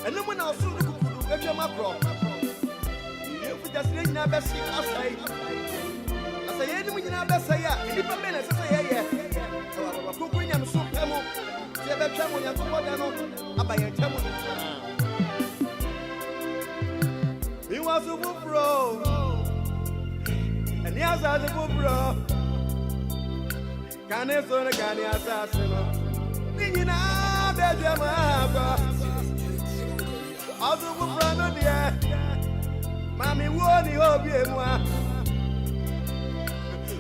And then when I was so good, I came across. You just didn't never see us say. I say, any when you never say, if you minutes, I say, yeah. Cooking and soup, Tamo. Never Tamo, you go about your Tamo. He was a book bro. And yes, I was a book bro. Can I son a canny assassin? Didn't I bet you my also book brother, dear. Mammy, what do you hope you want?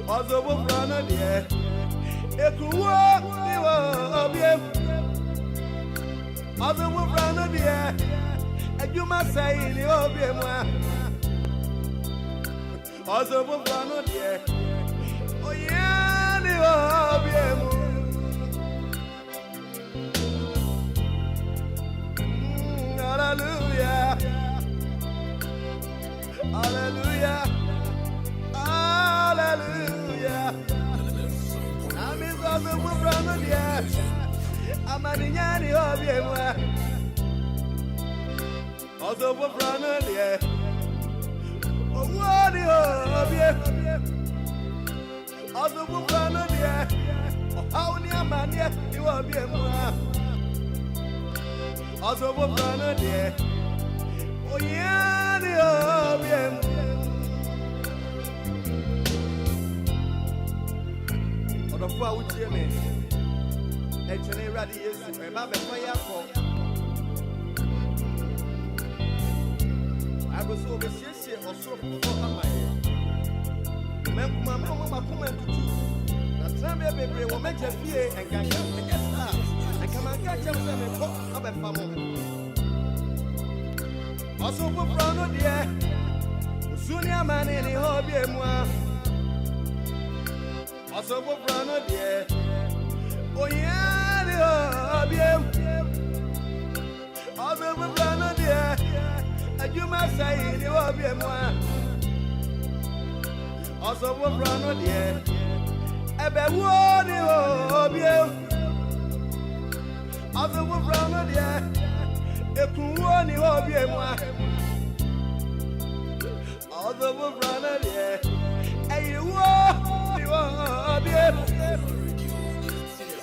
Also book brother, dear. If you walk, you will be. Also book brother, dear. And you must say, you will be more. Also book brother, dear. Oh, yeah, you will be more. Hallelujah. Hallelujah. Hallelujah. I'm in the book from the air. I'm at the Yanni of you. Also, book from the air. Oh, what you have? Also, book from the air. How near man yet you will be more. Also, book from the air. Oh, yeah, the the far with you, man. Actually, ready is remember fire for. I was over here or so for my mama comment to you. The time baby will make a fear and can come and get stars. I come and catch them and pop up a family. Also, for Brown, dear. Soon, man, any hobby. Also, for Brano, dear. Oh, yeah, the also, for Brano, dear. And you must say, you will be more. Also, for Brano, dear. Ebe wo ni o also, for Brano, dear. Eku wo ni o more. Also, for Brano, dear. And you walk.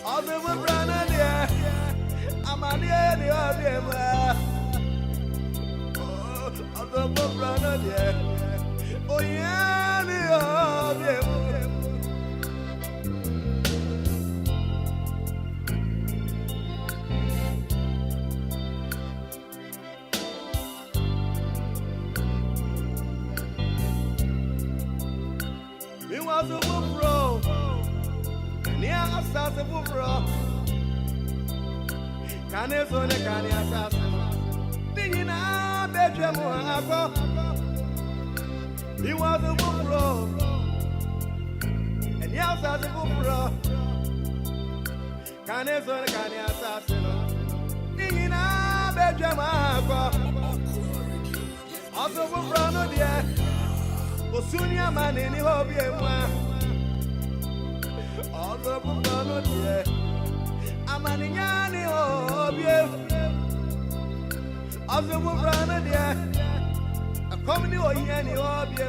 All the way brother dear, I'm a near the other. All the way brother dear, oh yeah, the other. It was a book bro. Near us as a book bro. Can you so the can you assassin? Didn't I bet you more? He was a book bro. And yes, as a book bro. Can you so the can you assassin? Didn't I bet you more? Also, book bro, no dear. Osunya man any hobby all the book dear. I'm an Yanni hobby. Of the book runner dear. A comedy or Yanni hobby.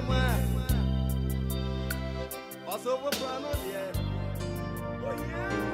Also, book runner dear. Oh, yeah.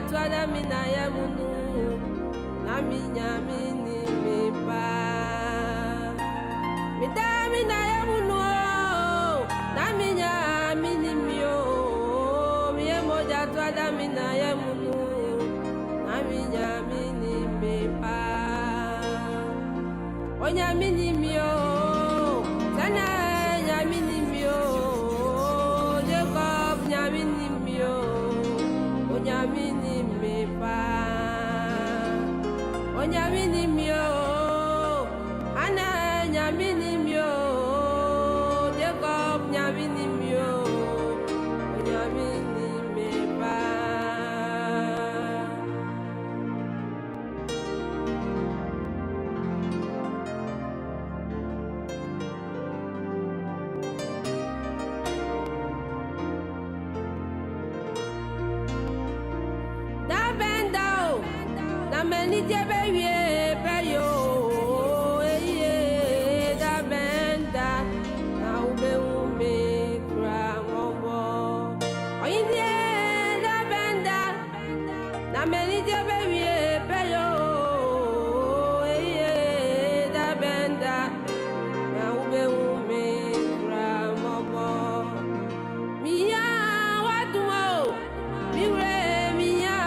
twada mina yemunu naminya mini mipa midami na yemunu naminya mini mio miye moja twada mina yemunu naminya mini mipa onya mini mio sana nya mini mio Jacob nya mini mio onya mini mipa onya mini mio ana nya mini mio Jacob nya mini mio onya mini mipa Many Jabby, Payo, da benda, now be me, Gramobo. Oh, yeah, da benda, now many Jabby, Payo, da benda, now be me, Gramobo. Mia, what do you Mia,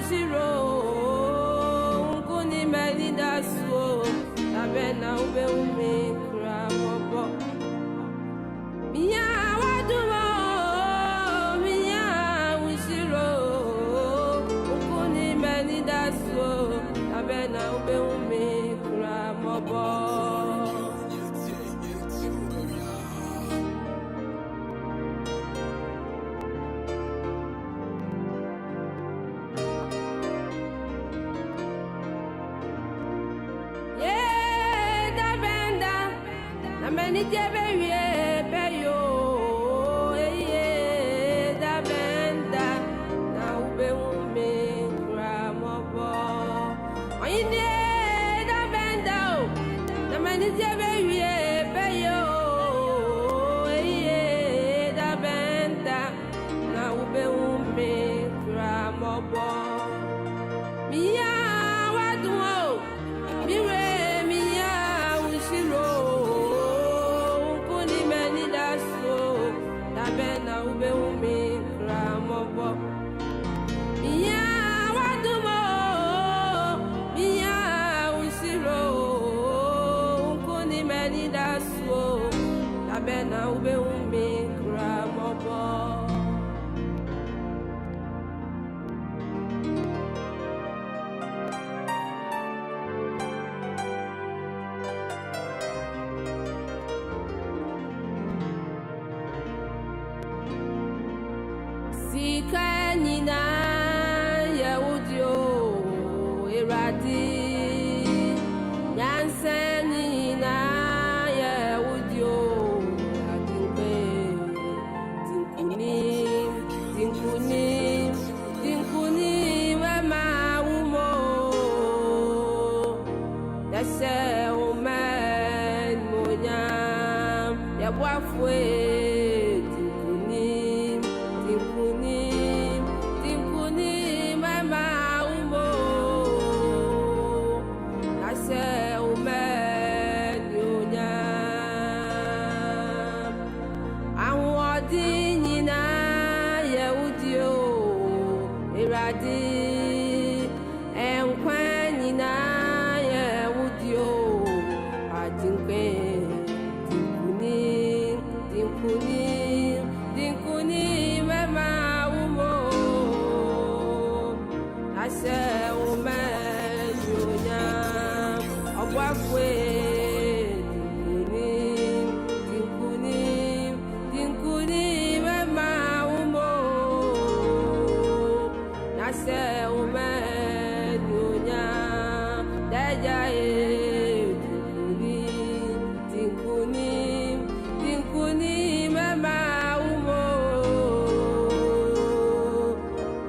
zero. Anidaso Bere na ube ume kramobo miya wadumo miya wishiro ukuni Anidaso Bere na ube ume kramobo Many Jabby, Payo, da benda, now be me, Gramobo. Oh, yeah, da benda, the many Jabby, Payo, da benda, now be me, Gramobo. Mia, what do you Mia, Wishiro. Bena ube umi kramobo miya wadumo miya usiro ukuni Anidaso Bena ube umi kramobo Kanina Yahudio Iradi Yansenina Yahudio Adinpe Tinkuni Mama Umo Yase Omen Monyam Yabwafwe Tinkuni mama umo ase umenyunya awodinina Yahudio iradi enkwanina Yahudio atinpe Tinkuni mama umo ase umenyunya obwafwe Tinkuni mama umo ase umenyunya daja Tinkuni mama umo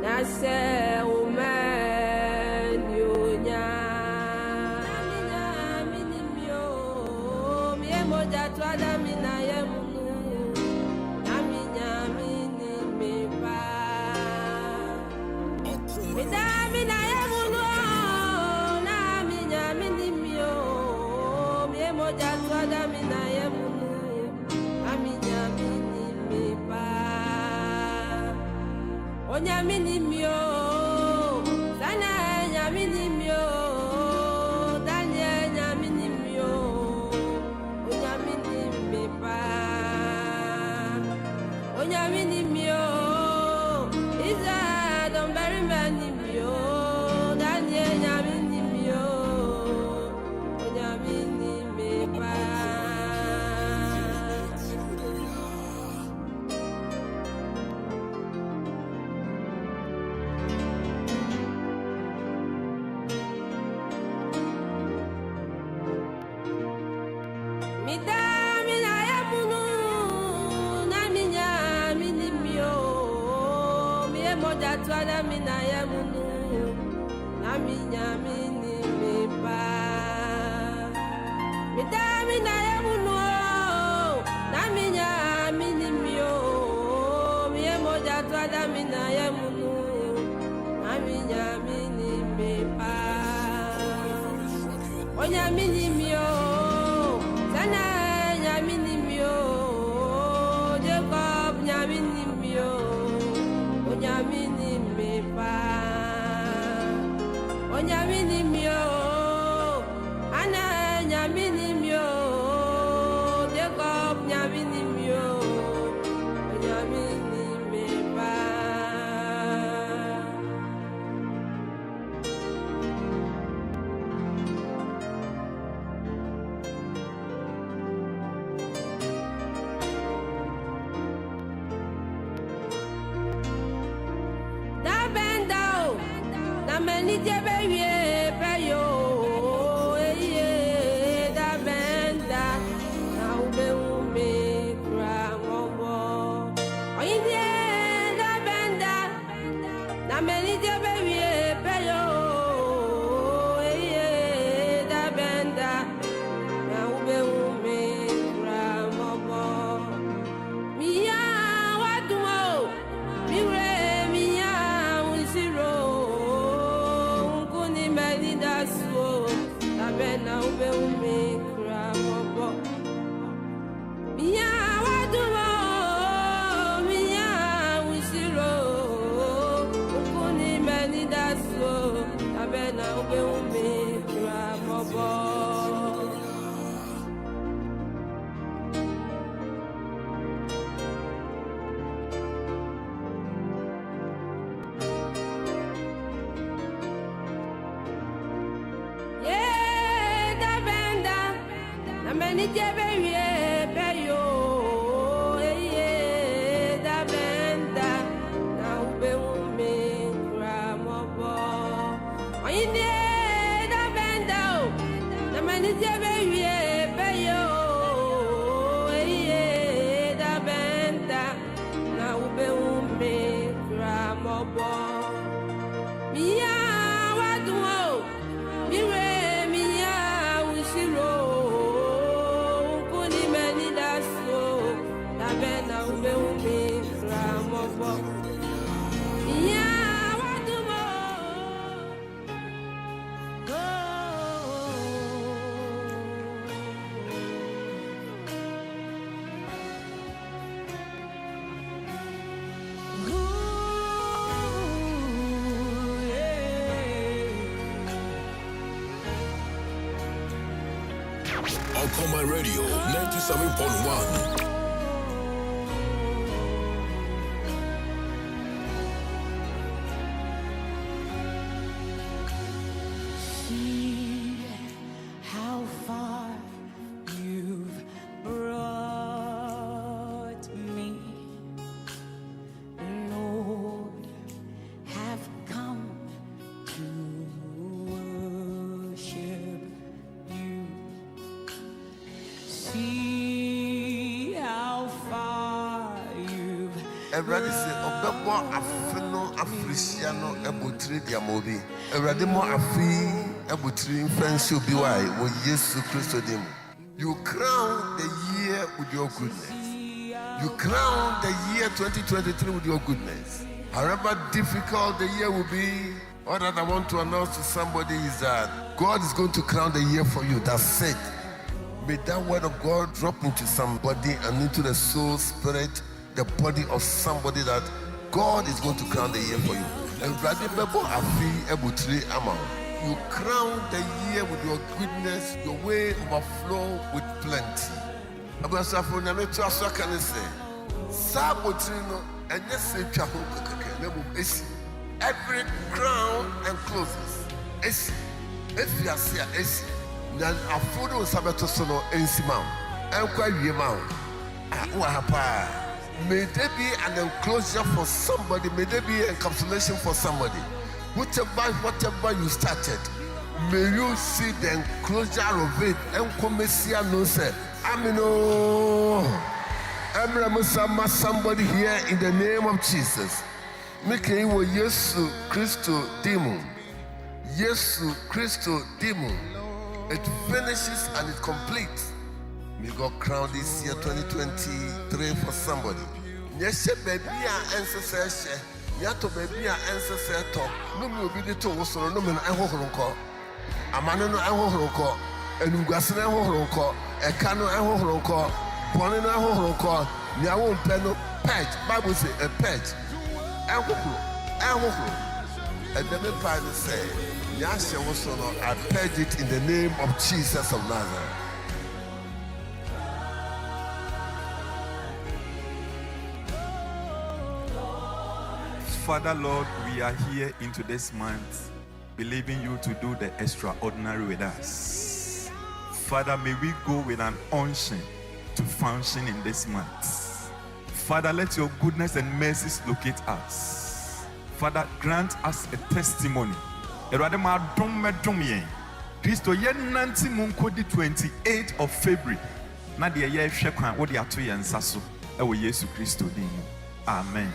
nase umenyunya minimio mie moja twada mina yemunu naminya minimipa Onyaminimio, Sana Yaminimio, Daniel Yaminimio, Onyaminimipa, Onyaminimio, Isa Don Barima Nimio, Daniel Yaminimio, Onyaminimipa. Twala mina ya munu na minya mini mepa mina ya munu na minya mini mio miye moja twala mina ya munu na minya mini mepa onya mini mio sana nya mini mio Jacob nya mini mio onya mini Onyaminimio, Ana Nyaminimio, Jacob Nyaminimio, Onyaminimipa. Many baby, payo, da benda, now be me, grandma. Oh, yeah, da benda, now many baby, payo, da benda, now be me, grandma. Mia, what do you Mia, we zero. Anidaso Bere na ube kramobo Mia wadumo Mia wisiro Ukuni Anidaso Bere na ube kramobo Many baby, payo, da benda, now be me, gramobo. Oh, da benda, the many baby, payo, da benda, now be me, gramobo. Mia, what do you? Mia, we see On my radio, 97.1. Everybody say, Obebo afeno afrisiano ebutri diamobi. Everybody mo afi ebutri friendship biwai wo Yesu Christo dim. You crown the year with your goodness. You crown the year 2023 with your goodness. However difficult the year will be, all that I want to announce to somebody is that God is going to crown the year for you. That's it. May that word of God drop into somebody and into the soul, spirit, the body of somebody that God is going to crown the year for you. And you crown the year with your goodness, your way overflow with plenty. Every crown and closes. If you are here, then a photo sabato sono ensimam. May there be an enclosure for somebody, may there be encapsulation for somebody. Whatever you started, may you see the enclosure of it. Somebody here in the name of Jesus. Make wo Yesu Christo demo. Yesu Christo demo. It finishes and it completes. May God crown this year 2023 for somebody. Yes, baby, ancestor. Yato baby, ancestor. No, me be the two so no man. I hope Amano, I hope and Ugasana hope a cano, I hope Ponina hope Nya won't plano page. Bible say a page. I hope. And then the Bible say, Yasha was I pledge it in the name of Jesus of Nazareth. Father, Lord, we are here into this month, believing you to do the extraordinary with us. Father, may we go with an unction to function in this month. Father, let your goodness and mercies locate us. Father, grant us a testimony. Christo yen nanti munkodi 28th of February. Na de ye hwe kwan wo de ato yen saso. Ewo Yesu Christo din mu. Amen.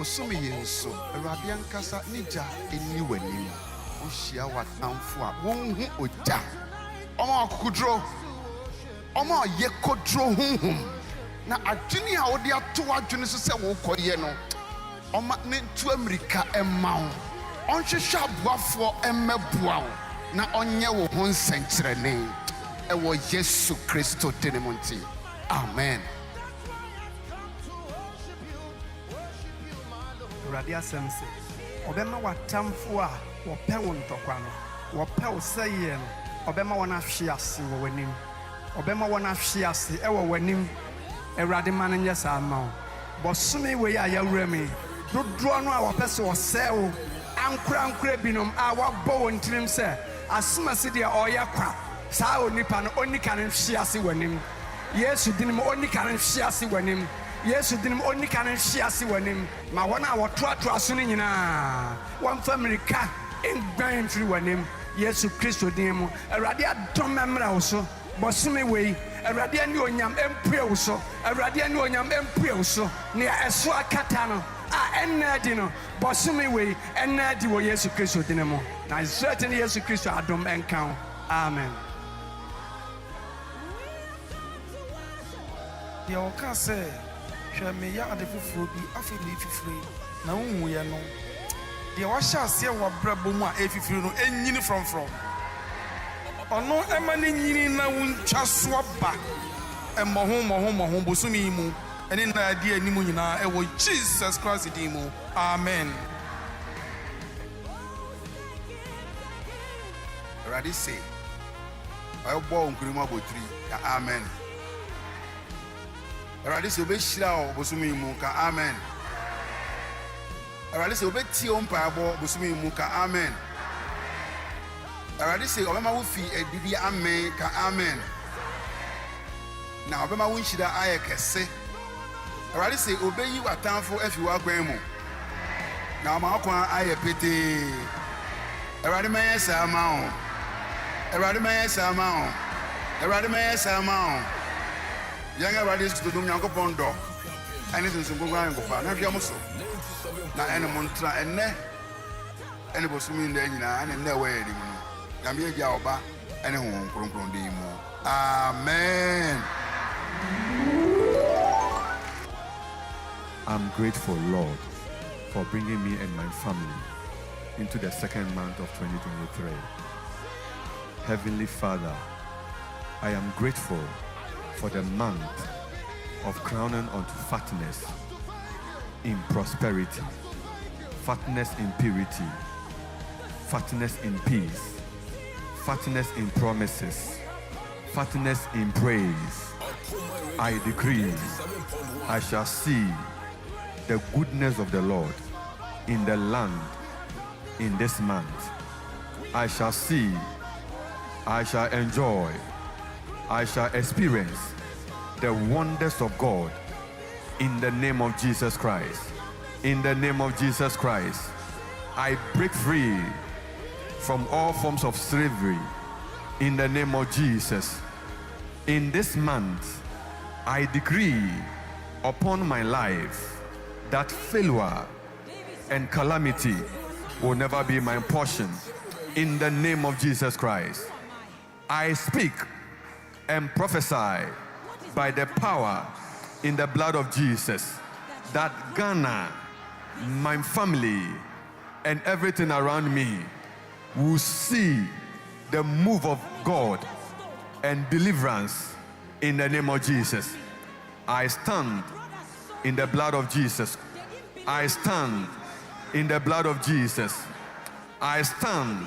Osumi yenso Awurade ankasa nija eni w'anim ohia watamfo a wonhu oja omo akudro omo yekodro hunhum na adwene a wode ato adwene so se wo koye no oma ne ntu Amerika emawo onhwehwe aboafo emmeboa na onye wo ho nsenkyerene ewo Yesu Kristo tenemonti. Amen. Radia Semse, Obema watamfo a wope wo ntokwa no wope wo seye no Obema wona hwe ase wo wanim Obema wona hwe ase e wo wanim Awurade ma no nyɛ saa ma wo bosome we ya yawrami dodro no a wopese wo sewo ankura binom a wabɔ wo ntirim sɛ asomase de ɔyɛ kwa saa onipa no onika no hwe ase wanim Yesu dinim onika no hwe ase wanim Yesu dinim onika no hwe ase wanim ma wona a wotoatoa so no nyinaa wamfa Amerika engban mfiri wanim Yesu Kristo din mu Awurade adom mmra wo so bosome we Awurade ani onyam empue wo so Awurade ani onyam empue wo so ne ɛso akata no a enadi no bosome we enadi wo Yesu Kristo din mu na certainly Yesu Kristo adom enkan. Amen. The oka say hwe me ya ade fufuro bi afi me fifire na wonwu ye no de wa sha ase wa brabo mu a efifire no enyini from ono ema ne nyini na wuntwa so ba emoho bosumi mu ene na ade animu nyina e wo Jesus Christ din mu. Amen. Ready say I bo nkurima botri ka amen. Ready say be shira o bosumi mu ka amen. Ready say be tie on pa bo bosumi mu ka amen. Ready say obema wo fi edidi amen ka amen. Na obema wo nshira aye kese. Ready say obeyi watamfo afi wa gwan mu. Na ma akwa aye pete. Ready me yesa ma o. Ready me yesa ma o. Ready me yesa ma o. Yanga ready to do Akropong do. Anything so go and go fa. Na hwia mo so. Na ene montra ene ene bosumi nda nyina ene na we edi mu. Na me gya oba ene ho kronkron din mu. Amen. I'm grateful, Lord, for bringing me and my family into the second month of 2023. Heavenly Father, I am grateful for the month of crowning unto fatness in prosperity, fatness in purity, fatness in peace, fatness in promises, fatness in praise. I decree, I shall see the goodness of the Lord in the land in this month. I shall see, I shall enjoy, I shall experience the wonders of God in the name of Jesus Christ. In the name of Jesus Christ, I break free from all forms of slavery in the name of Jesus. In this month, I decree upon my life that failure and calamity will never be my portion in the name of Jesus Christ. I speak and prophesy by the power in the blood of Jesus that Ghana, my family, and everything around me will see the move of God and deliverance in the name of Jesus. I stand in the blood of Jesus. I stand in the blood of Jesus. I stand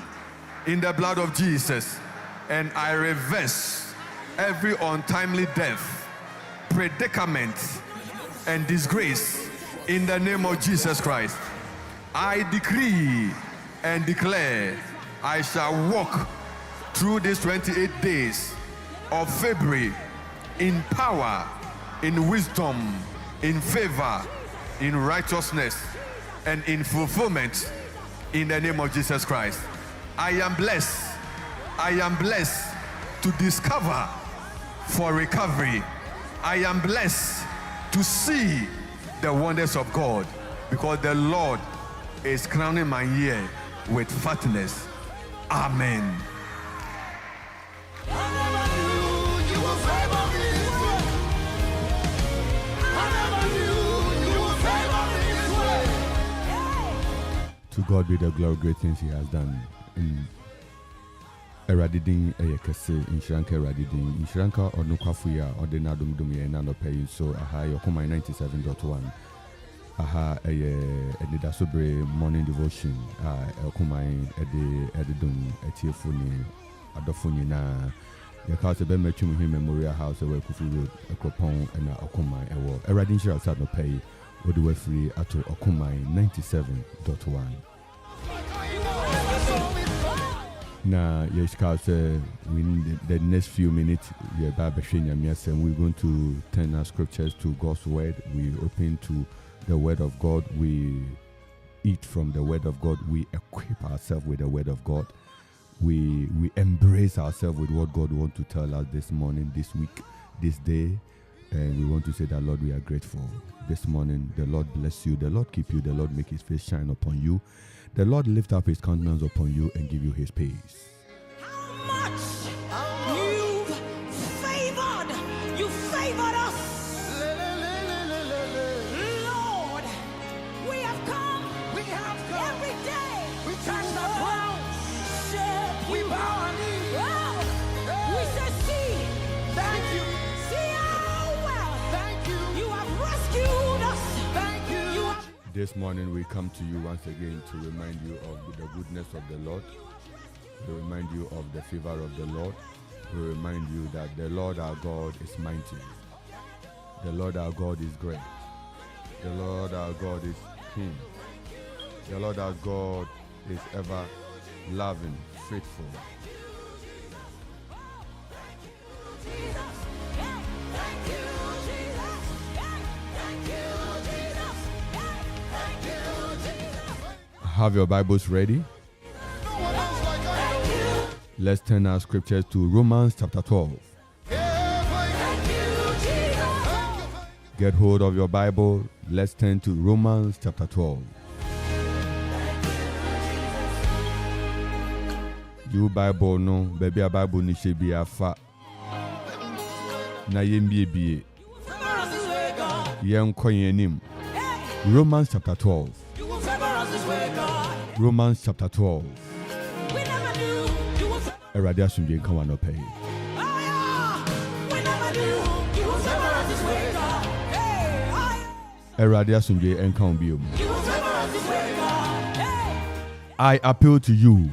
in the blood of Jesus, and I reverse every untimely death, predicament, and disgrace in the name of Jesus Christ. I decree and declare I shall walk through these 28 days of February in power, in wisdom, in favor, in righteousness, and in fulfillment in the name of Jesus Christ. I am blessed. I am blessed to discover for recovery. I am blessed to see the wonders of God, because the Lord is crowning my year with fatness. Amen. To God be the glory, great things He has done. In Eradidin Eyekese, in Shranka Eradidin, in Shranka or Nukafuya, or the Nadum Dumia, and paying so aha, Yokoma 97.1. Aha, Anidaso Bere morning devotion, Okuma, Edidum, Etiefuni, Adofuni na. Your house a Twumhene Memorial House, where Akuffo Road, Akropong and Okuma, Eradin shall start no pay, or the way free at Okuma 97.1. Now, yes, in the next few minutes, we're going to turn our scriptures to God's word. We open to the word of God. We eat from the word of God. We equip ourselves with the word of God. We embrace ourselves with what God wants to tell us this morning, this week, this day. And we want to say that, Lord, we are grateful. This morning, the Lord bless you. The Lord keep you. The Lord make His face shine upon you. The Lord lift up His countenance upon you and give you His peace. How much you favored us. Lord, we have come every day. We touch the ground. We bow our knees. We say, see. Thank you. See how well. Thank you. You have rescued us. Thank you. This morning we come to you once again to remind you of the goodness of the Lord. We remind you of the favor of the Lord. We remind you that the Lord our God is mighty. The Lord our God is great. The Lord our God is King. The Lord our God is ever loving, faithful. Have your Bibles ready? Let's turn our scriptures to Romans chapter 12. Get hold of your Bible. Let's turn to Romans chapter 12. You Bible no, baby a Bible ni she be afa. Na yembiebie. Yen koyenim. Romans chapter 12. Romans chapter 12. Eradi asumdie nka wa no pay. Erade asomdwe enka obiom. I appeal to you.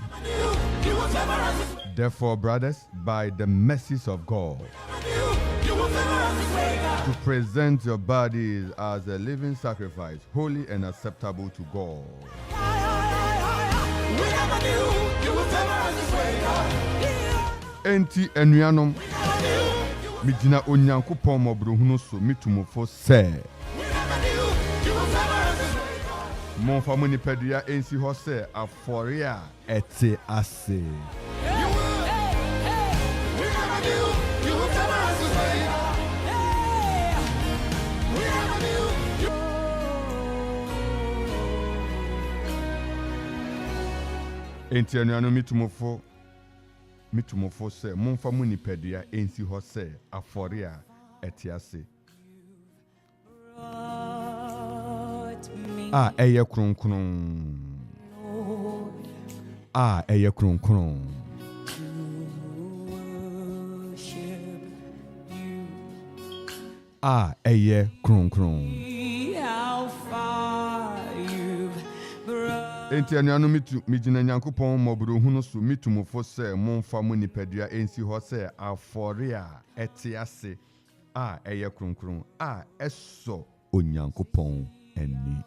Therefore, brothers, by the mercies of God, to present your bodies as a living sacrifice, holy and acceptable to God. Enti enuanom mijina onyankopon mobrohunu so mitumofo se monfa muni pedua ensi ho se afore a ete ase. Enti enuanom mitumofo se monfa muni pedua ensi ho se afore a ete ase. Eye kronkron. Eye kronkron. Eye kronkron. Enti anuanu mijina nyankopon mobro hunu so mitumofo se monfa mu nipadua ensi ho se afore a ete ase eye kronkron eso onyankopon ani.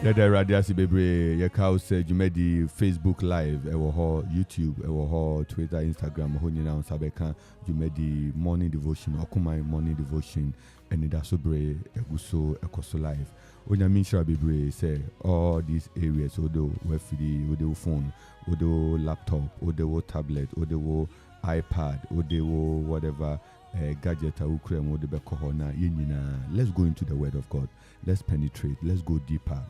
Yada radiasi bebre yeka use jumedi Facebook live ewo ho YouTube ewo ho Twitter Instagram ho nyina on sabeka jumedi morning devotion okumai morning devotion Anidaso Bere eguso ekoso live onyami nshira bebre say all these areas odo wefidi odo phone odo laptop odo tablet odo iPad odo whatever gadget ukrem odo bekoho na yenyina. Let's go into the word of God. Let's penetrate. Let's go deeper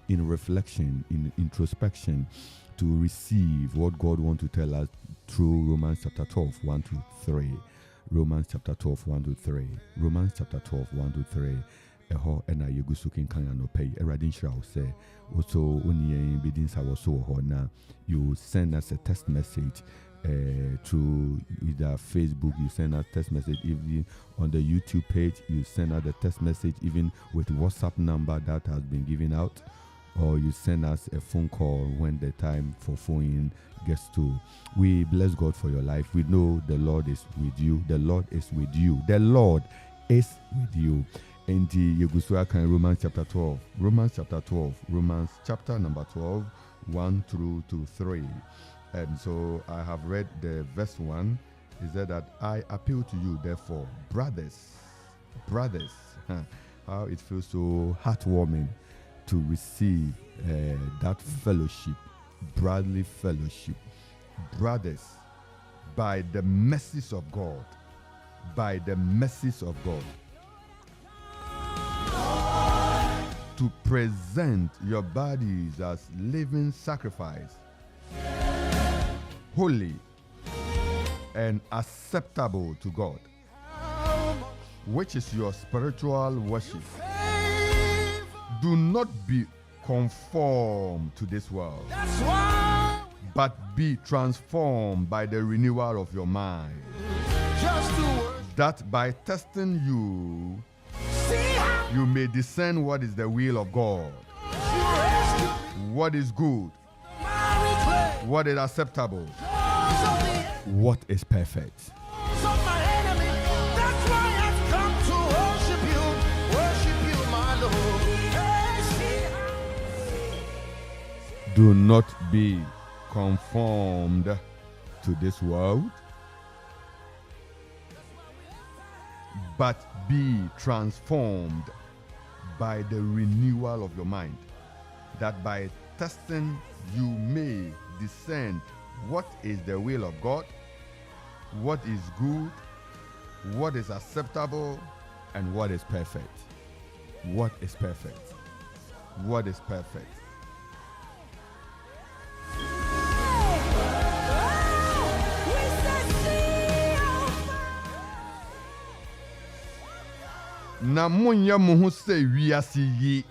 in reflection, in introspection, to receive what God wants to tell us through Romans chapter 12, 1 to 3. Romans chapter 12, 1 to 3. Romans chapter 12, 1 to 3. Eho ena yegusukin kanya no pay. Eradin shall say, also only bidin sawaso ho na. You send us a text message. Through either Facebook, you send us text message. Even on the YouTube page, you send us a text message, even with WhatsApp number that has been given out, or you send us a phone call when the time for phone gets to. We bless God for your life. We know the Lord is with you. The Lord is with you. The Lord is with you. And the Romans chapter 12. Romans chapter 12. Romans chapter number 12, 1 through to 3. And so I have read the verse 1. It said that I appeal to you, therefore, brothers, how it feels so heartwarming to receive that fellowship, brotherly fellowship. Brothers, by the mercies of God, to present your bodies as living sacrifice, holy and acceptable to God, which is your spiritual worship. Do not be conformed to this world, but be transformed by the renewal of your mind, that by testing you may discern what is the will of God, what is good, what is acceptable, what is perfect. Do not be conformed to this world, but be transformed by the renewal of your mind, that by testing you may discern what is the will of God, what is good, what is acceptable, and what is perfect. What is perfect? What is perfect? Na munya mo ho sɛ wiase yi.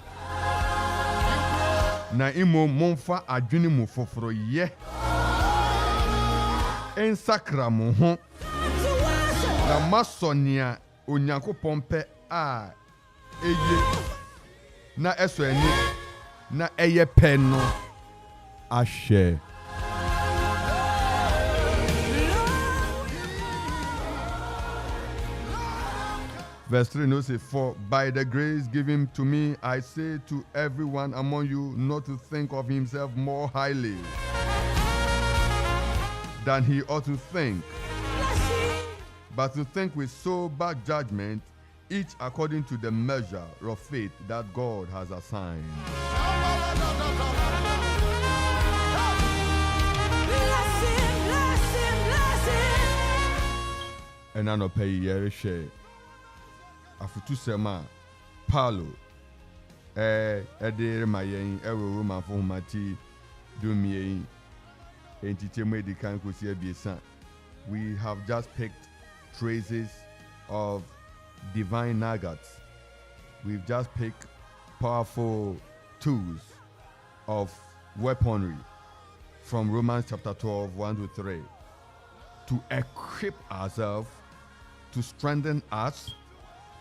Na imo momfa adwene mu foforo ye. Ensakra mo ho. Na masonia Onyankopɔn pɛ a eye na ɛso ani na ɛyɛ pɛ no ahwɛ. Verse 3 no say, for by the grace given to me, I say to everyone among you not to think of himself more highly than he ought to think, but to think with sober judgment, each according to the measure of faith that God has assigned. And I no pay yere share. Afutu sema Paulo edere mayen ewo Roman for humati dumie entiteme di kan kosi abiesa. We have just picked traces of divine nuggets. We've just picked powerful tools of weaponry from Romans chapter 12, 1 to 3, to equip ourselves, to strengthen us,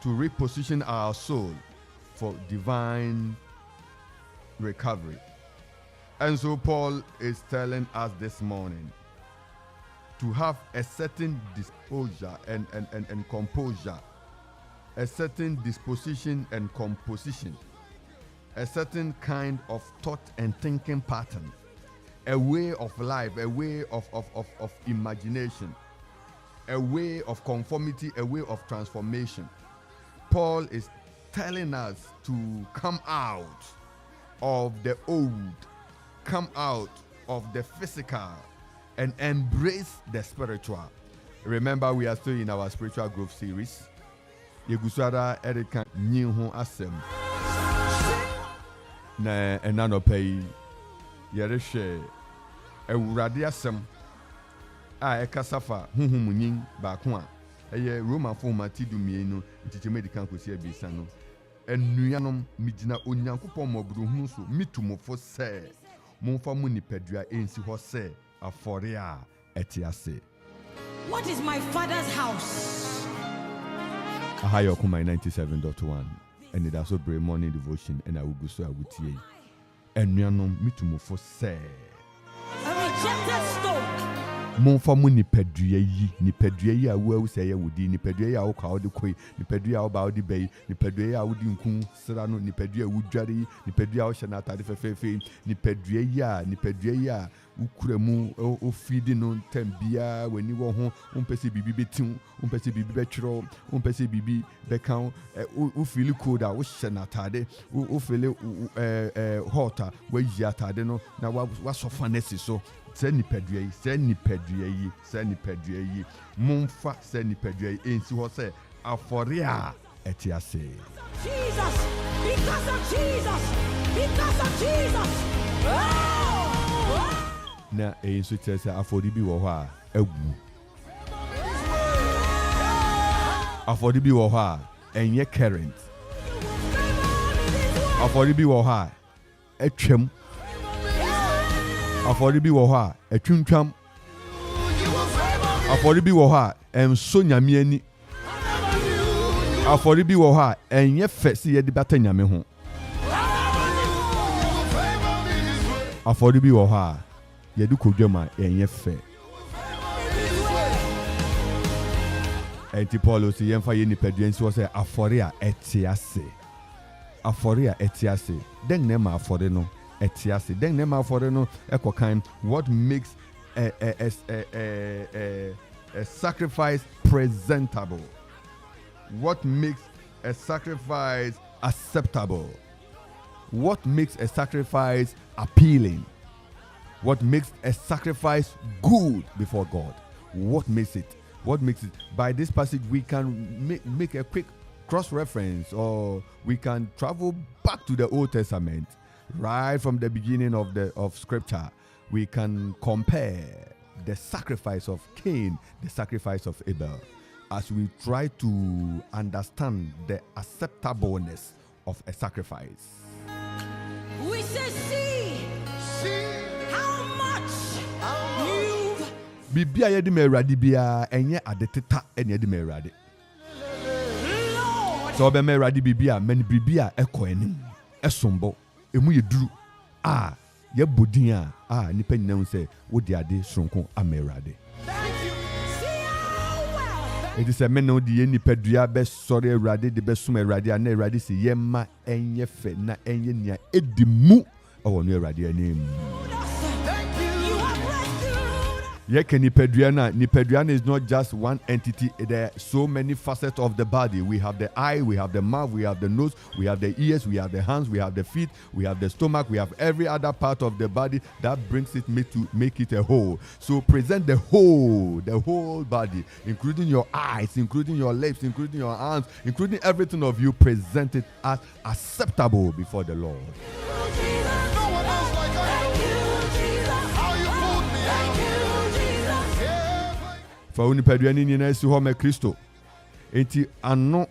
to reposition our soul for divine recovery. And so Paul is telling us this morning to have a certain disposure and composure, a certain disposition and composition, a certain kind of thought and thinking pattern, a way of life, a way of imagination, a way of conformity, a way of transformation. Paul is telling us to come out of the old, come out of the physical, and embrace the spiritual. Remember, we are still in our spiritual growth series. Yegusara Erika Nyinho Asem. Na enano pay yereshe ewurade asem a ekasafa huhumunyin baako a eye Roman for matidu mienu ntite medical kosi abisa no enuanom midina Onyankopɔn maburu hu so mitumofo se momfa mu nipadua ensi ho se afore a etiase. What is my father's house? Ahayo Kuma 97.1 Anidaso Bere morning devotion and awuguso awutie. Enuanom mitumofo se A rejected stone. Momfa mu nipadua yi a wo sɛ yɛ wodi nipadua yi a wo ka wo de koi nipadua a wo ba wo de bai nipadua yi a wo de nku sra no nipadua a wo dware nipadua a wo hyɛ na atade fɛfɛɛfɛ nipadua yi a wo kura mu o feed no tambia wani wo ho wo mpɛsɛ bibi betim wo mpɛsɛ bibi bɛtwerɛ wo mpɛsɛ bibi bɛka wo feel cold a wo hyɛ na atade wo feel hot a wo yi atade no na wa sofa nesi so. Sɛ nipadua yi momfa sɛ nipadua yi ensi hɔ sɛ afɔre a ɛte ase. Jesus, because of Jesus. Na nso kyerɛ sɛ afɔre bi wɔ hɔ a agu. Afɔre bi wɔ hɔ a ɛnyɛ current. Afɔre bi wɔ hɔ a atwam. Afɔre bi wɔ hɔ a atwintwam. Afɔre bi wɔ hɔ a ɛnso nyame ani. Afɔre bi wɔ hɔ a ɛnyɛ fɛ sɛ yɛde bata nyame ho. Afɔre bi wɔ hɔ a yɛde kodwam a ɛnyɛ fɛ. Enti Paul si yɛmfa yɛ nipadua nsi hɔ sɛ afɔre a ɛte ase. Afɔre a ɛte ase. Dɛn na ɛma afɔre no etiase. Then nema for no ekokan what makes a sacrifice presentable? What makes a sacrifice acceptable? What makes a sacrifice appealing? What makes a sacrifice good before God? What makes it? What makes it? By this passage we can make a quick cross-reference, or we can travel back to the Old Testament. Right from the beginning of Scripture, we can compare the sacrifice of Cain, the sacrifice of Abel. as we try to understand the acceptableness of a sacrifice. We say, see how much you've Bibia yedi me Awurade bia enye adeteta ene yedi me Awurade. So be me Awurade bibia men bibia ekọ enim esombo emu yeduru ye bodin nipa nyina se wo de ade sonko ama Awurade. It is a men no di nipa dua be sori Awurade de be sum Awurade na Awurade se ye ma enye fe na enye nia edimu owo no Awurade anim. Nipadua is not just one entity. There are so many facets of the body. We have the eye, we have the mouth, we have the nose, we have the ears, we have the hands, we have the feet, we have the stomach, we have every other part of the body that brings it to make it a whole. So present the whole body, including your eyes, including your lips, including your hands, including everything of you. Present it as acceptable before the Lord. For uni peduani ni na esi ho me Kristo. Enti ano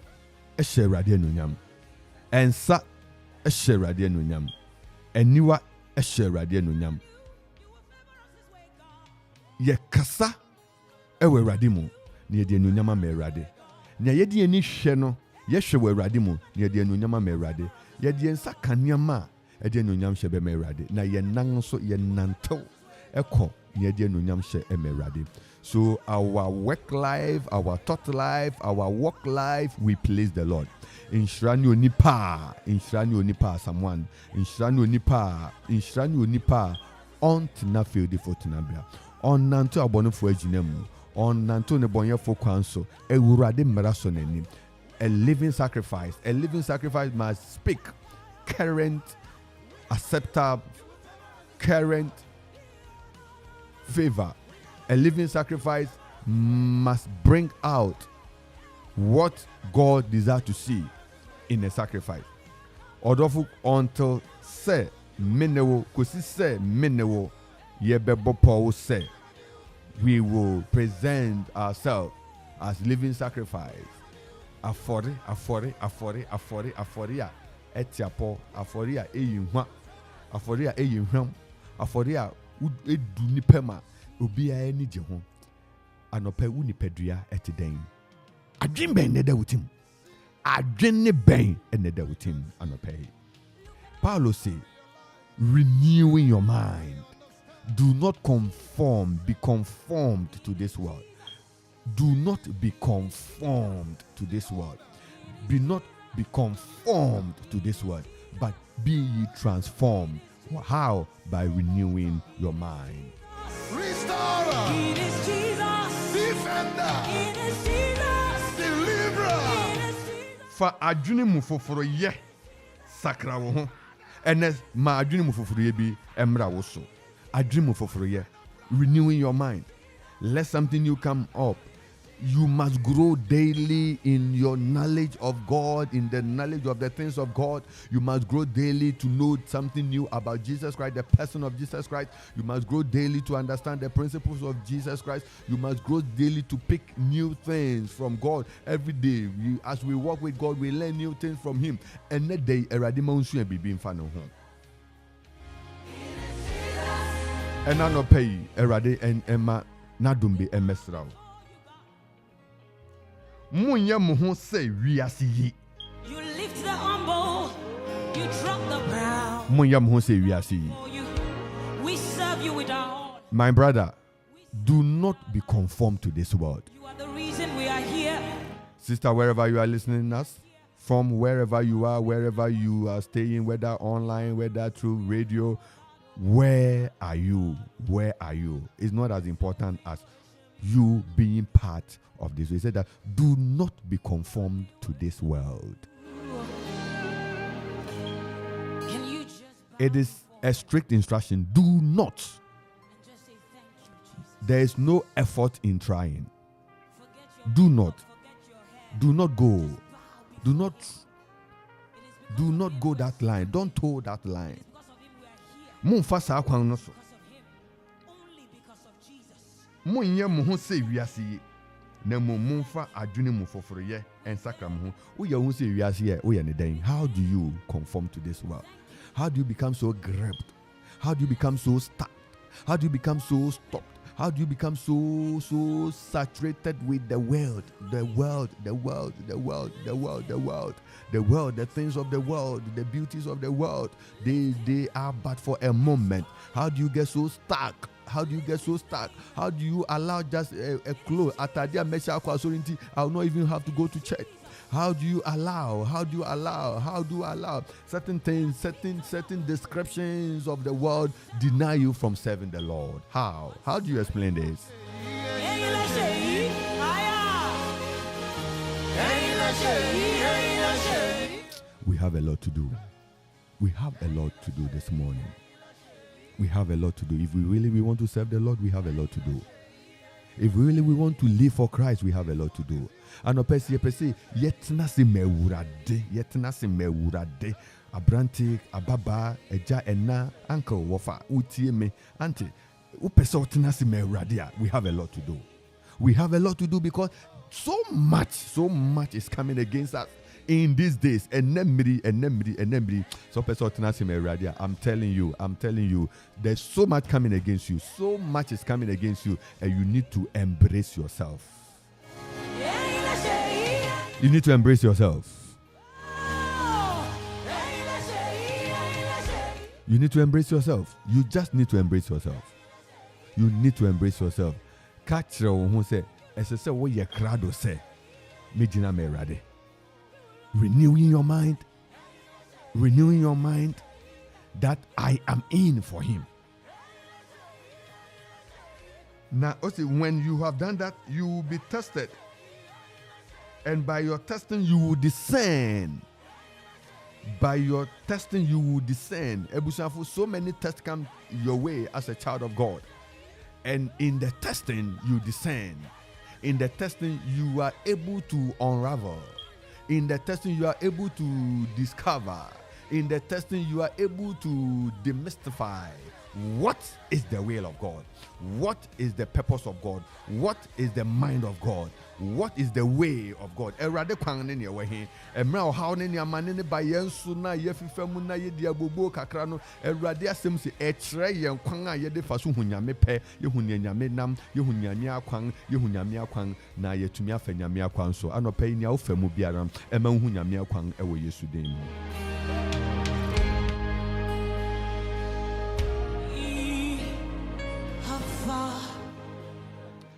ehye Awurade anunyam. Ensa ehye Awurade anunyam. Eniwa ehye Awurade anunyam. Ye kasa ewe Awurade mu na ye de anunyam ama Awurade. Na ye de ani hwe no ye hwe we Awurade mu na ye de anunyam ama Awurade. Ye de ensa kaneama e de anunyam hye be ma Awurade. Na ye nan so ye nantew ekọ na ye de anunyam hye e ma Awurade. So our work life, our thought life, our work life, we please the Lord. Inshirani onipa someone. Inshirani onipa on tina field for tinabia. On nanto abono fo ajinemu. On nanto ne bonye fo kwanso. Ewurade meraso neni. A living sacrifice must speak current, acceptable, current favor. A living sacrifice must bring out what God desires to see in a sacrifice. Odofu until say menewo kosi say menewo yebebo Paul say we will present ourselves as living sacrifice. Afore ya etiapo afore ya eyinhwa afore ya eyinhwam afore ya edu nipema obia ani je ho anopa wu nipadua etiden adwen ben ne da wutim adwen ne ben ne da wutim anopa Paulo say renewing your mind. Do not be conformed to this world. Do not be conformed to this world. Be not be conformed to this world, but be ye transformed. How? By renewing your mind. Restorer. It is Jesus. Defender. It is Jesus. Deliverer. Fa adwene mu foforo ye sakra wo ho. Ene ma adwene mu foforo ye bi emra wo so. Adwene mu foforo ye. Renewing your mind. Let something new come up. You must grow daily in your knowledge of God, in the knowledge of the things of God. You must grow daily to know something new about Jesus Christ, the person of Jesus Christ. You must grow daily to understand the principles of Jesus Christ. You must grow daily to pick new things from God every day. As we walk with God, we learn new things from Him. And that day, eradima unsu e bibi mfa no ho. And I no pay erade and Emma nadumbi emesrao. Munye muhu say wiase yi. You lift the humble, you drop the proud. Munye muhu say wiase yi. We serve you with our all. My brother, do not be conformed to this world. You are the reason we are here. Sister, wherever you are listening to us, from wherever you are staying, whether online, whether through radio, where are you? Where are you? It's not as important as you being part of this. He said that do not be conformed to this world. Can you just It is a strict instruction. Do not. just say thank you, Jesus? There is no effort in trying. Forget your Do not. forget your hair. Do not go. Bow Do not. It is Do not go that line. Don't toe that line. because of him we are here. Mumfa saa kwan no so. Because of him. Only because of Jesus. Munye muhu say wiase yi. na mumfa adwene mu foforoye ensakra mu ho wo ye hu se wiase ye wo ye ne den. How do you conform to this world? How do you become so gripped? How do you become so stuck? How do you become so stopped? How do you become so saturated with the world, the things of the world, the beauties of the world? They are but for a moment. How do you get so stuck? How do you get so stuck? How do you allow just a clothes? I'll not even have to go to church. How do you allow certain things, certain descriptions of the world deny you from serving the Lord? How do you explain this? We have a lot to do. We have a lot to do this morning. We have a lot to do. If we want to serve the Lord, we have a lot to do. If we want to live for Christ, we have a lot to do. And opesi yetna se mewurade abranti ababa eja ena uncle wofa utie me auntie upese otna se mewurade. We have a lot to do. We have a lot to do because so much is coming against us in these days. And so I'm telling you, there's so much coming against you. So much is coming against you, and you need to embrace yourself. You need to embrace yourself. You need to embrace yourself. You just need to embrace yourself. You need to embrace yourself. Catch who say, "Ese wo ye krado say, medina me rade." Renewing your mind that I am in for him. Now, also, when you have done that, you will be tested. And by your testing, you will discern. By your testing, you will discern. So many tests come your way as a child of God. And in the testing, you discern. In the testing, you are able to unravel. In the testing, you are able to discover. In the testing, you are able to demystify what is the will of God, what is the purpose of God, what is the mind of God, what is the way of God. Erade kwan ne we he emra how ne amane ne ba yensu na ye fifamu na ye dia bobo kakra no erade asem se e kire yen kwan a ye de fa so hunyame pe ye hunyame nam ye hunyame akwan na ye tumi afa nyame akwan so anopa ni afamu biara ema hunyame akwan e wo Yesu den mu.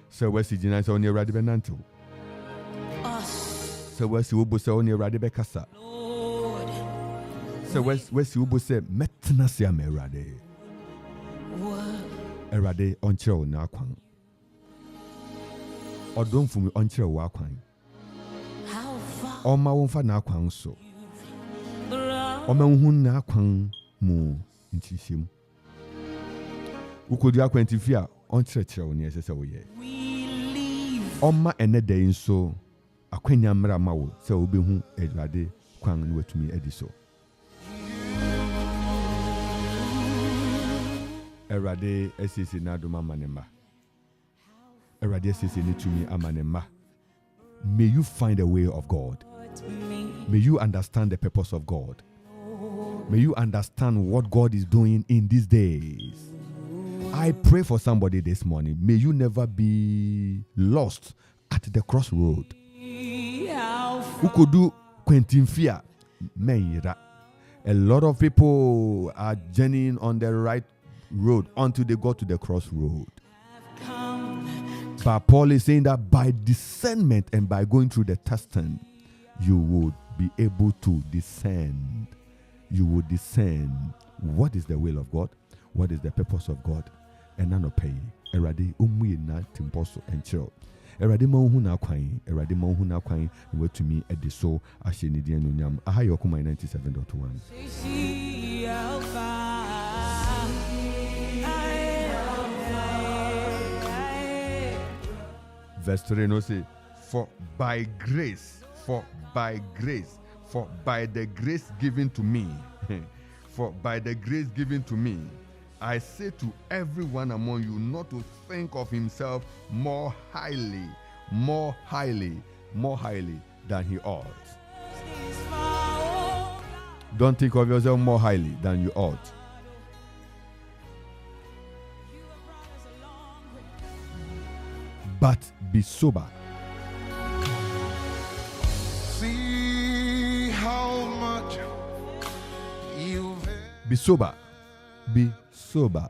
So what's the genus on your radibenanto? So what's the ubu on your radibekasa? So what's the ubu say metnasia merade? Erade on chero na kwan. Or don't for me on chero wakwan. Or ma won't fa na kwan so. Or ma hun na kwan mu intishim. Ukodi akwantifia on chero ni ese ye. Oma ene day so akwenya mra mawo se obehu Erade kwan no watumi ediso. Erade esisi na do mama ne ma. Erade esisi ni tumi amane ma. May you find a way of God. May you understand the purpose of God. May you understand what God is doing in these days. I pray for somebody this morning. May you never be lost at the crossroad. Who could do Quentin Fia? Meira. A lot of people are journeying on the right road until they go to the crossroad. But Paul is saying that by discernment and by going through the testing, you would be able to discern. You would discern what is the will of God, what is the purpose of God. And none of pay. Erade na timposo and chill. Erade mahuna kwine, Erade mahuna kwine, and what to me at the so Ashenidian Unyam. Ahayokuma 97.1. Verse 3 no say, for by the grace given to me, for by the grace given to me, I say to everyone among you not to think of himself more highly more highly than he ought. Don't think of yourself more highly than you ought. But be sober. See how much you've Be sober. Be sober.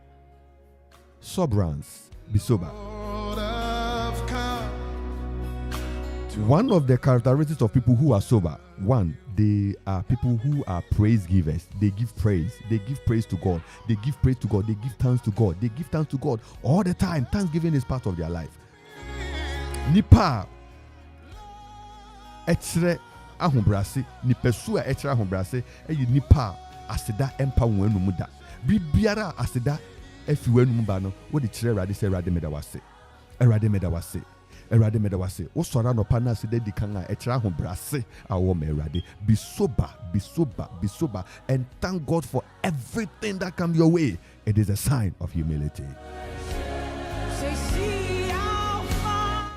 Sobrance. Be sober. One of the characteristics of people who are sober, one, they are people who are praise givers. They give praise. They give praise to God. They give praise to God. They give thanks to God. They give thanks to God all the time. Thanksgiving is part of their life. Nipa etre ahombrase nipesu a etre ahombrase eyi nipa aseda empa wonu mu da bibiara aseda efi wanu mu ba no wo de kire Awurade se Awurade medawase Awurade medawase Awurade medawase wo sora no pa na aseda di kan a etre ahombrase a wo me Awurade. Be sober, be sober, be sober, and thank God for everything that comes your way. It is a sign of humility.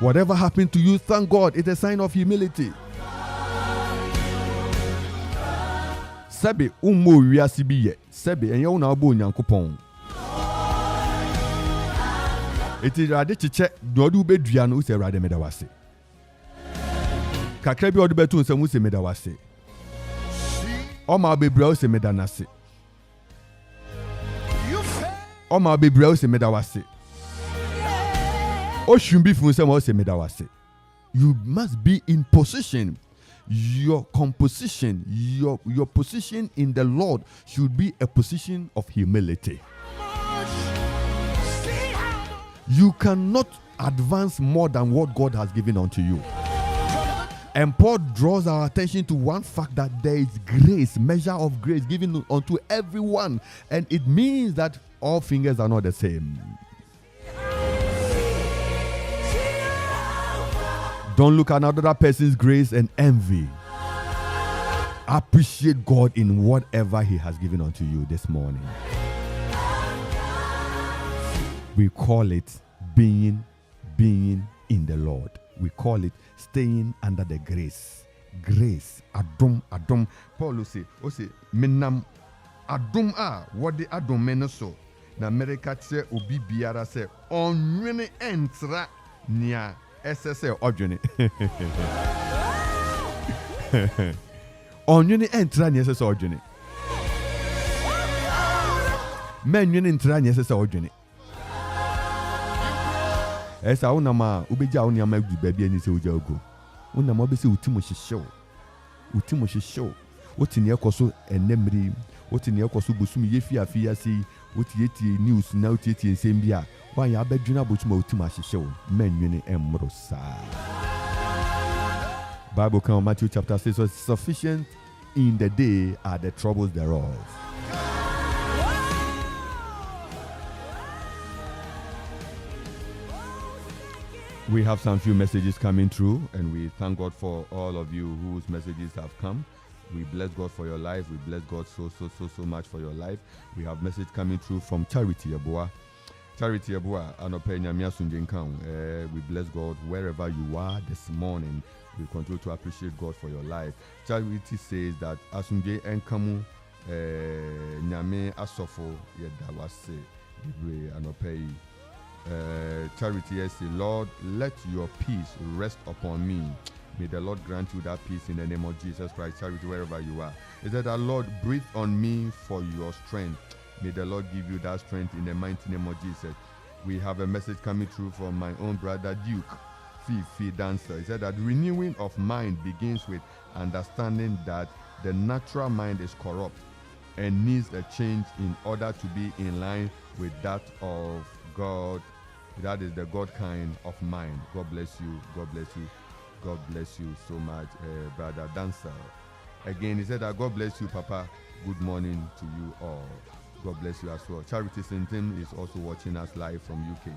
Whatever happened to you, thank God. It's a sign of humility. Sebe umo wiase bi ye. Sebe enye wo na obo Onyankopɔn. Eti Awurade chiche dodu bedua no use Awurade medawase. Kakra bi odu betu nsem use medawase. Oma bebra use medanase. Oma bebra use medawase. You must be in position. Your composition, your position in the Lord should be a position of humility. You cannot advance more than what God has given unto you. And Paul draws our attention to one fact, that there is grace, measure of grace given unto everyone. And it means that all fingers are not the same. Don't look at another person's grace and envy. Appreciate God in whatever He has given unto you this morning. We call it being in the Lord. We call it staying under the grace. Grace. Adom. Paul will say, Menam Adom what the Adom menoso. Na America se obi biara se onwene entra nia SSL Ojuni. Onyuni entra ni SSL Ojuni. Men yuni entra ni SSL Ojuni. Esa unama ubeja unyama gu baby ani se uja ogo. Unama be se utimo hihyew. Utimo hihyew. Otini ekoso enemri. Otini ekoso bosumi yefi afia sei. Otieti news na otieti ensem bia. When you are bedroom, men yuni emrosa. Bible come Matthew chapter 6 says, sufficient in the day are the troubles thereof. We have some few messages coming through, and we thank God for all of you whose messages have come. We bless God for your life. We bless God so much for your life. We have message coming through from Charity Aboa. Charity Abua, we bless God wherever you are this morning. We continue to appreciate God for your life. Charity says that Asunje Enkamu Nyame Asofo Yedawase Libre Anopei. Charity says, Lord, let your peace rest upon me. May the Lord grant you that peace in the name of Jesus Christ. Charity, wherever you are. Is that Lord, breathe on me for your strength. May the Lord give you that strength in the mighty name of Jesus. We have a message coming through from my own brother Duke, Fifi Dancer. He said that renewing of mind begins with understanding that the natural mind is corrupt and needs a change in order to be in line with that of God. That is the God kind of mind. God bless you. God bless you. God bless you so much, brother Dancer. Again, he said that God bless you, Papa. Good morning to you all. God bless you as well. Charity Sintim is also watching us live from UK.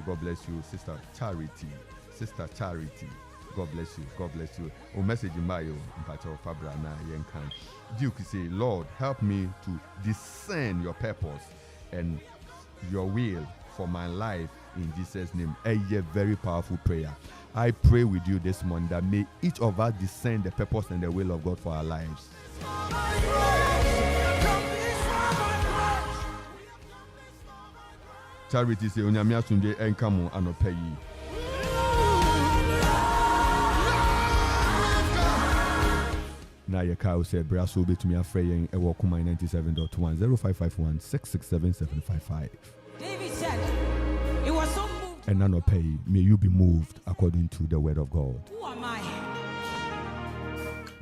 God bless you, Sister Charity. Sister Charity. God bless you. God bless you. O message in Mayo, Mpacho Fabra na Yenkan. Duke say, Lord, help me to discern your purpose and your will for my life in Jesus' name. A very powerful prayer. I pray with you this morning that may each of us discern the purpose and the will of God for our lives. Charity say onyame asundwe enka mo anopa yi. Na ye ka say braso betumi afre yen e wo kuma 97.1 0551 667 David said, he was so moved. And anopa yi, may you be moved according to the word of God. Who am I?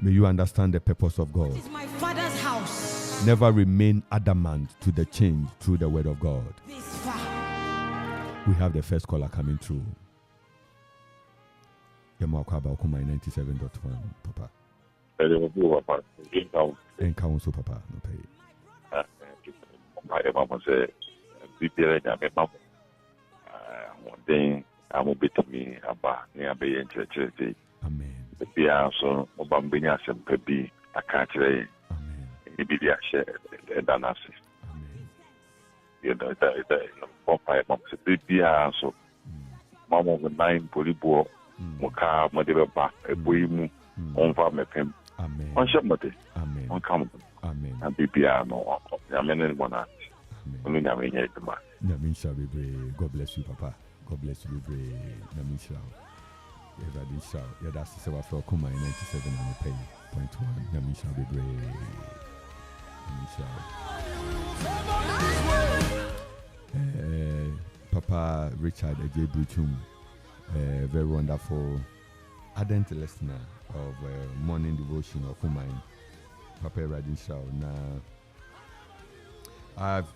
May you understand the purpose of God. This is my father's house. Never remain adamant to the change through the word of God. This far. We have the first caller coming through. Yamakaba Okuma 97.1, Papa. And Council Papa, no pay. My mama said, "Be there, I'm one thing. I'm a bit of me about near Bay and Church. Amen. The Piasso, Obambina, and Pebi, a country. Amen. Maybe they are shared and done us. Amen. You know, the 4-5 months. The Piasso, Mamma of the 9 Polibo, Moka, Madeba, a Boimu, on farm of him. Amen. On Shamate. Amen. On Common. Amen. And Bibiano, Yamen one act. Amen. Only Yamin Yedma. Namin shall be brave. God bless you, Papa. God bless you, be brave. Namin shall. Everybody shall. Yeah, that's the Sabbath for Kuma 97 and the pay. .1. Namin shall be brave. Namin shall. Papa Richard J. Brutum, very wonderful ardent listener of morning devotion of Kumine. Papa Radinshao. Now,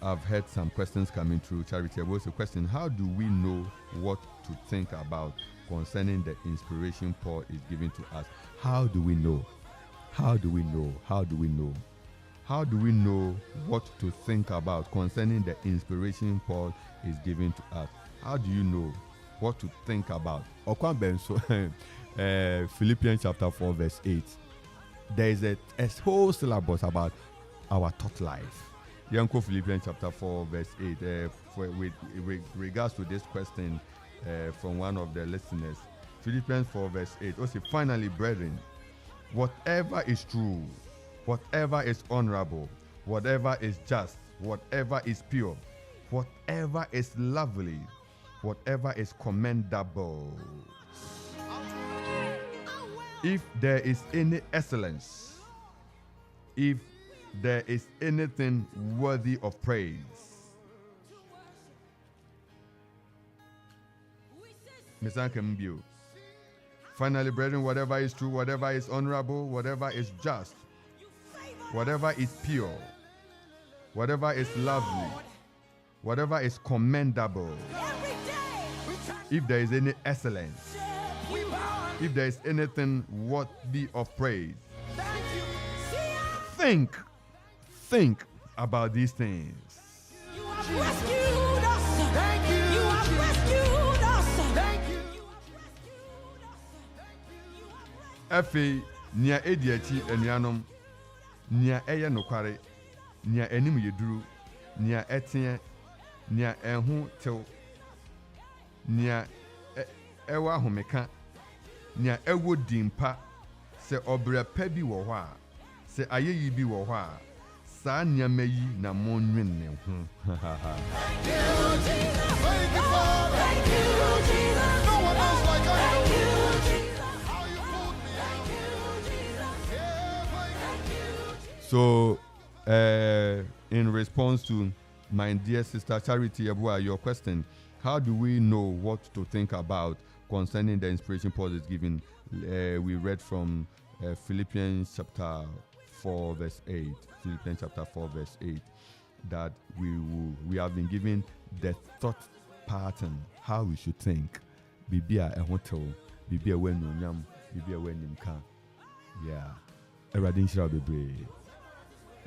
I've heard some questions coming through. Charity, there was a question: how do we know what to think about concerning the inspiration Paul is giving to us? How do we know? How do we know? How do we know? How do we know what to think about concerning the inspiration Paul is giving to us? How do you know what to think about? Philippians chapter 4 verse 8. There is a whole syllabus about our thought life. Yanko Philippians chapter 4 verse 8. With regards to this question from one of the listeners, Philippians 4 verse 8. Also, finally, brethren, whatever is true, whatever is honorable, whatever is just, whatever is pure, whatever is lovely, whatever is commendable, if there is any excellence, if there is anything worthy of praise, finally, brethren, whatever is true, whatever is honorable, whatever is just, whatever is pure, whatever is lovely, whatever is commendable, if there is any excellence, if there is anything worthy of praise, think about these things. You have rescued us. Thank you. You have rescued us. Thank you. Efi nia ediachi enuanom nia eye nokware nia enim yeduru nia etie nia ehu tew nia ewa homeka nia ewo dimpa se obra pa bi wo ho a se ayeyi bi wo ho a sa nia mayi na monwen ne ho. Thank you, Jesus. Thank you, Father. Thank you, Jesus. No one else like I do. Thank you, Jesus. How you pulled me out. Thank you, Jesus. So, in response to my dear sister Charity Abua, your question, how do we know what to think about concerning the inspiration Paul is giving? We read from Philippians chapter 4 verse 8. Philippians chapter 4 verse 8. That we have been given the thought pattern, how we should think. Bibia a hotel, Bibia when yam, Bibia when nimka. Yeah. Eradin shall be brave.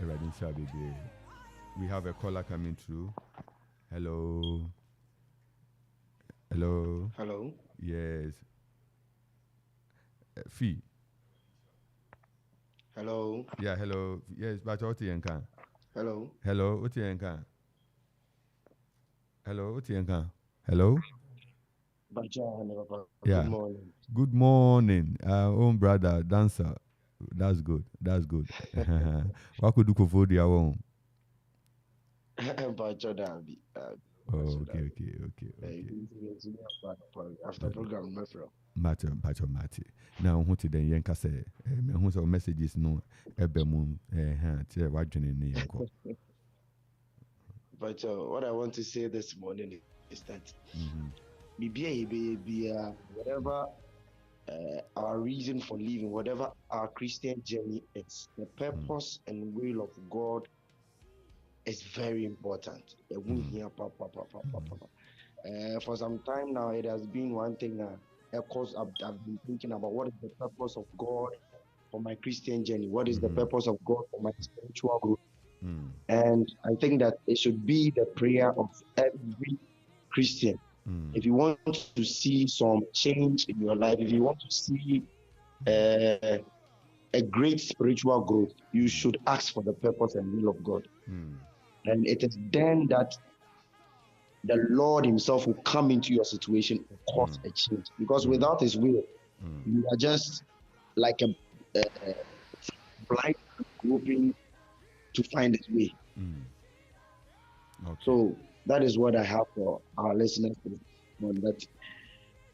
Eradin shall be brave. We have a caller coming through. Hello. Hello. Hello. Yes. Fee. Hello. Yeah, hello. Yes, but what you can. Hello. Hello, what you can. Hello, what you can. Hello. Yeah. Good morning. Good morning, own brother dancer. That's good. That's good. What could do for the own? Bacho Dabi. Oh, okay. After program, my friend. Mate. Now, who to the yanka say, who's our messages no, Ebemun, what journey yanko. But what I want to say this morning is that whatever our reason for living, whatever our Christian journey is, the purpose and will of God is very important. For some time now, it has been one thing of course I've been thinking about what is the purpose of God for my Christian journey, what is the purpose of God for my spiritual growth. And I think that it should be the prayer of every Christian. If you want to see some change in your life, if you want to see a great spiritual growth, you should ask for the purpose and will of God. And it is then that the Lord himself will come into your situation and cause a change. Because without his will, you are just like a blind groping to find his way. So that is what I have for our listeners. That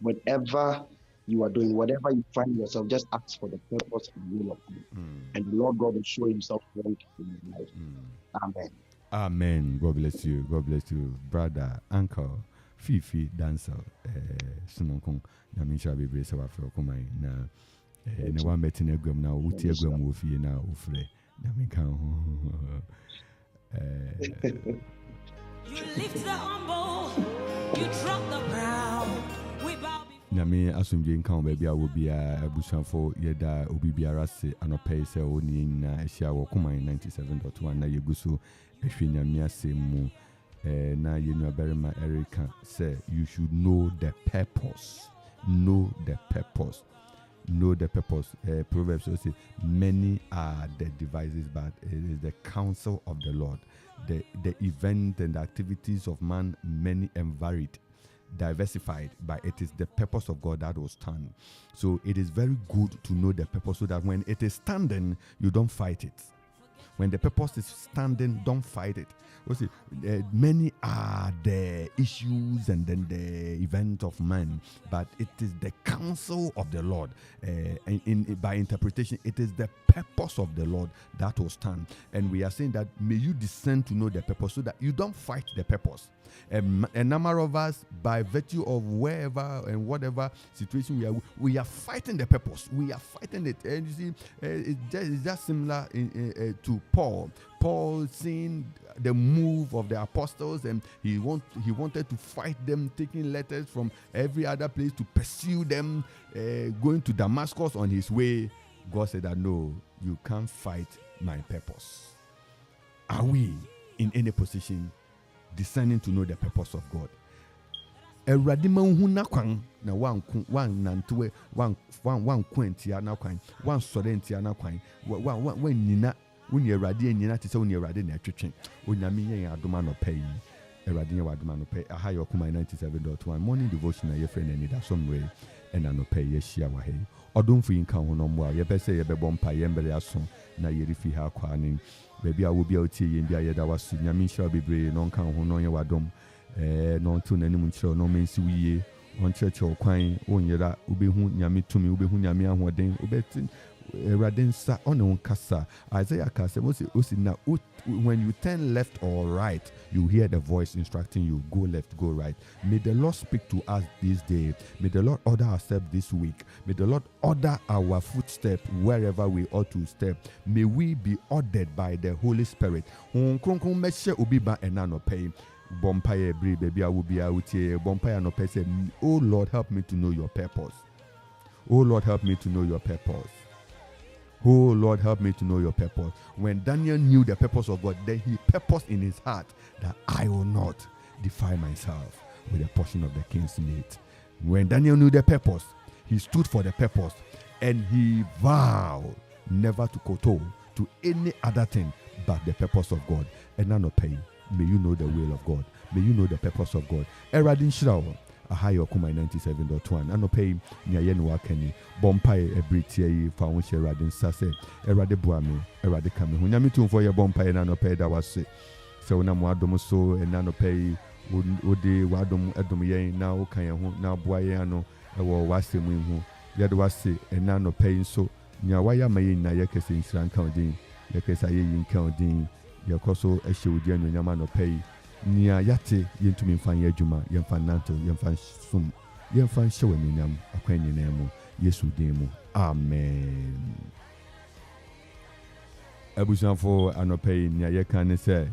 whatever you are doing, whatever you find yourself, just ask for the purpose and will of God. And the Lord God will show himself strong in your life. Amen. Amen. God bless you. God bless you, brother, uncle, Fifi, dancer, Sunonkong, Namisha Bibre Sawafa Komai. Na, and one betting a gum now, Uti a gum woofy now, Ufre. Namikan. You lift the humble, you drop the proud. We bow Nami asumje nkan baby a wo bia abusanfo yeda obi biara se anopai se oni na ehia wo Kuman 97.1 na yeguso ehwe nyame asemu na yenua Barima Erica say you should know the purpose. Know the purpose. Know the purpose. Proverbs say many are the devices, but it is the counsel of the Lord. The event and the activities of man many and varied, diversified, but it is the purpose of God that will stand. So it is very good to know the purpose so that when it is standing, you don't fight it. When the purpose is standing, don't fight it. Many are the issues and then the event of man, but it is the counsel of the Lord. By interpretation, it is the purpose of the Lord that will stand. And we are saying that may you discern to know the purpose so that you don't fight the purpose. A number of us, by virtue of wherever and whatever situation we are fighting the purpose. We are fighting it. And you see, it's just similar to Paul. Paul seeing the move of the apostles, and he wanted to fight them, taking letters from every other place to pursue them, going to Damascus on his way. God said that no, you can't fight my purpose. Are we in any position discerning to know the purpose of God? Eradima huna kwan na wan nantewe wan kwantia na kwan wan sorentia na kwan wan nyina woni erade nyina te se woni erade na atwetwe onyame yen adoma no pay erade yen adoma no pay aha yo Kuman 97.1 morning devotion na your friend Anidaso Bere ena no pay ye hia wa he odomfo yin kan ho no mo a ye be se ye be bompa ye mbere aso na ye rifi ha kwa ni baby a wo bia otie yen bia ye da wasu nyame hia bebre no kan ho no ye wadom no to nanim nchiro no mensi wiye on church kwan onyera obehu nyame tumi obehu nyame ahoden obetin Radensa on kasa Isaiah kasa when you turn left or right, you hear the voice instructing you go left, go right. May the Lord speak to us this day. May the Lord order our step this week. May the Lord order our footstep wherever we ought to step. May we be ordered by the Holy Spirit. Bompire bri baby I will be out here. Bompire no say, oh Lord, help me to know your purpose. Oh Lord, help me to know your purpose. Oh Lord, help me to know your purpose. When Daniel knew the purpose of God, then he purposed in his heart that I will not defile myself with a portion of the king's meat. When Daniel knew the purpose, he stood for the purpose and he vowed never to kowtow to any other thing but the purpose of God. And none of pain. May you know the will of God. May you know the purpose of God. Eradin Shiraw. Ahaya Okuma 97.1 anopay nya ye no wakani bompai ebritie fa won share radin sase erade buame erade kame ho nyame tumfo ye bompai na anopay da wase se wona mo adom so na anopay odi wadom edom ye na wo kan ye ho na boa ye ano ewo wase mu hu ye de wase na anopay so nya waya maye na ye kese nsran kan din ye kese ye yin kan din ye koso ehye odi anu nyama anopay nia yate yentumi mfanye adwuma yemfa nanto yemfa sum yemfa hyewe nyam akwan nyina mu Yesu din mu amen. Abusanfo anopay nia yeka ne se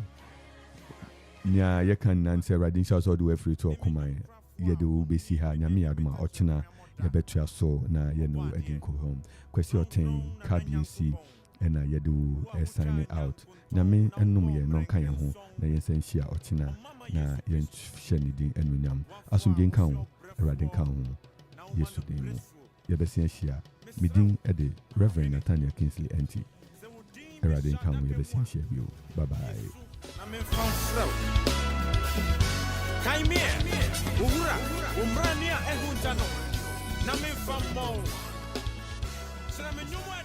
nia yeka nanse radin sha so do free to okoman ye de wo besi ha nyame adoma ochena ye betua so na ye no edin ko home kwesi oten KBC ena ye do sign out nyame enum ye non kan ye ho na ye senhia ochina na ye hye din enunyam asumdin kan ho radin kan ho Yesu din mu ye besenhia midin ede Reverend Nathaniel Kingsley Entsie radin kan ho ye besenhia bio bye bye. Kaimie uhura umrania ehunjano na me famo sra me nyumwa